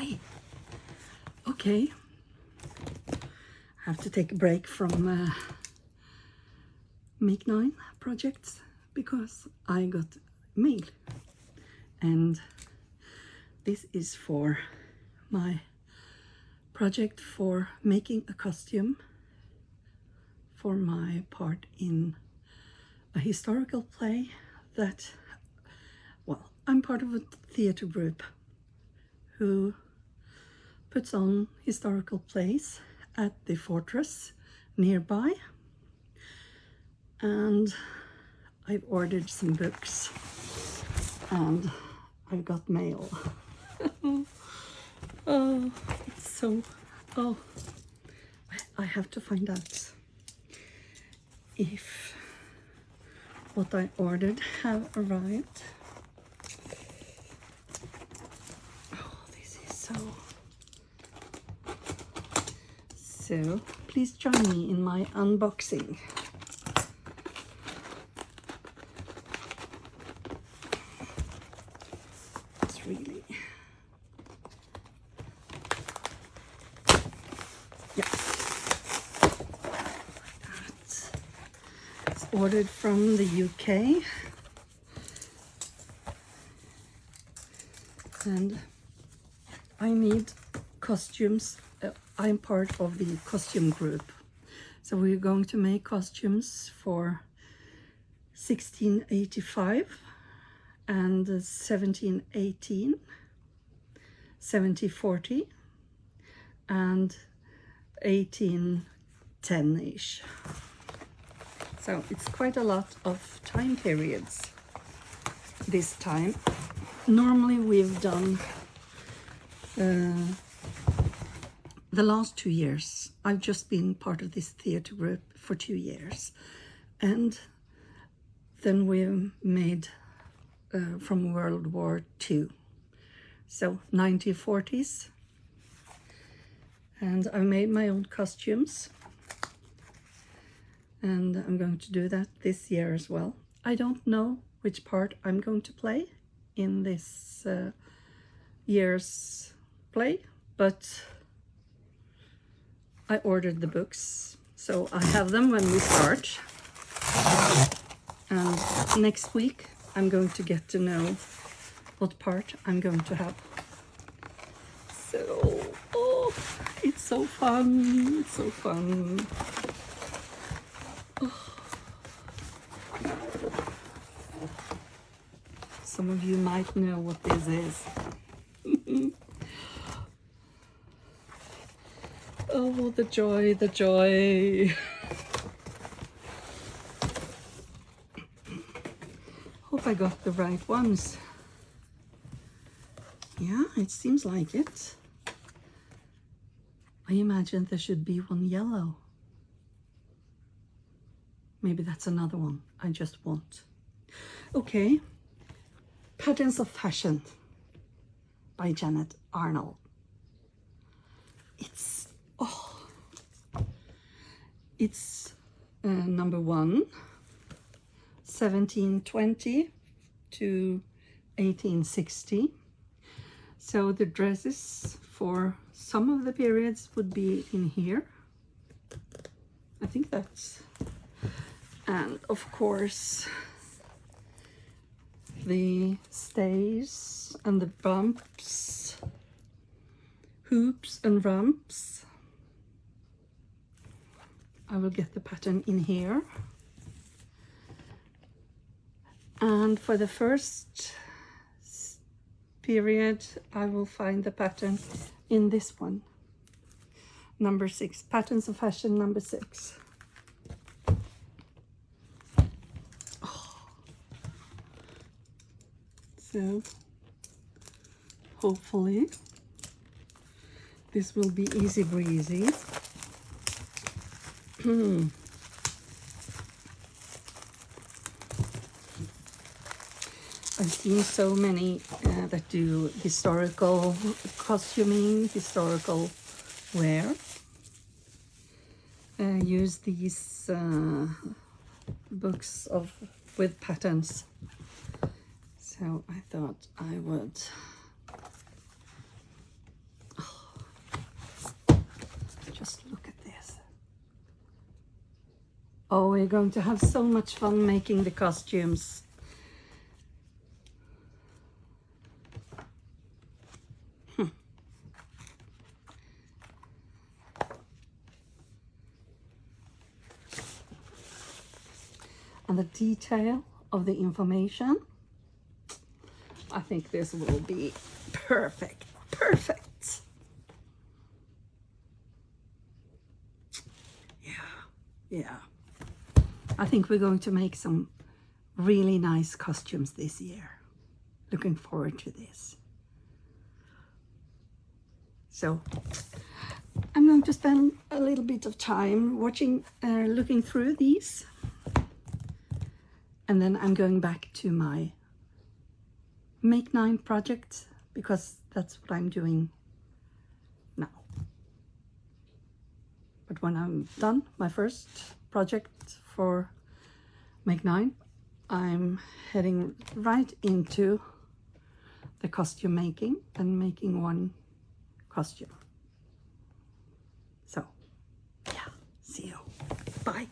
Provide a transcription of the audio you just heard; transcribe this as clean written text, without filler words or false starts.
Hi. Okay. I have to take a break from Make 9 projects because I got mail. And this is for my project for making a costume for my part in a historical play that, well, I'm part of a theater group who puts on historical plays at the fortress nearby, and I've ordered some books and I've got mail. Oh, it's so, oh, I have to find out if what I ordered have arrived. Oh, this is so please join me in my unboxing. It's really, yeah, like that. It's ordered from the UK, and I need costumes. I'm part of the costume group, so we're going to make costumes for 1685 and 1718, 1740 and 1810-ish. So it's quite a lot of time periods this time. Normally we've done the last 2 years. I've just been part of this theater group for 2 years, and then we made from World War II, so 1940s, and I made my own costumes, and I'm going to do that this year as well. I don't know which part I'm going to play in this year's play, but I ordered the books, so I have them when we start. And next week I'm going to get to know what part I'm going to have. So, oh, it's so fun, it's so fun. Oh. Some of you might know what this is. Oh, the joy, the joy. Hope I got the right ones. Yeah, it seems like it. I imagine there should be one yellow. Maybe that's another one I just want. Okay. Patterns of Fashion by Janet Arnold. It's number 1, 1720 to 1860. So the dresses for some of the periods would be in here. I think that's, and of course the stays and the bumps, hoops and rumps. I will get the pattern in here. And for the first period, I will find the pattern in this one. Number 6, Patterns of Fashion number 6. Oh. So, hopefully, this will be easy breezy. I've seen so many that do historical costuming, historical wear, use these books with patterns. So I thought I would Oh, we're going to have so much fun making the costumes. And the detail of the information. I think this will be perfect. Perfect. Yeah. I think we're going to make some really nice costumes this year. Looking forward to this. So I'm going to spend a little bit of time looking through these. And then I'm going back to my Make 9 project, because that's what I'm doing now. But when I'm done, my first project for Make 9, I'm heading right into the costume making and making one costume. So, yeah, see you. Bye.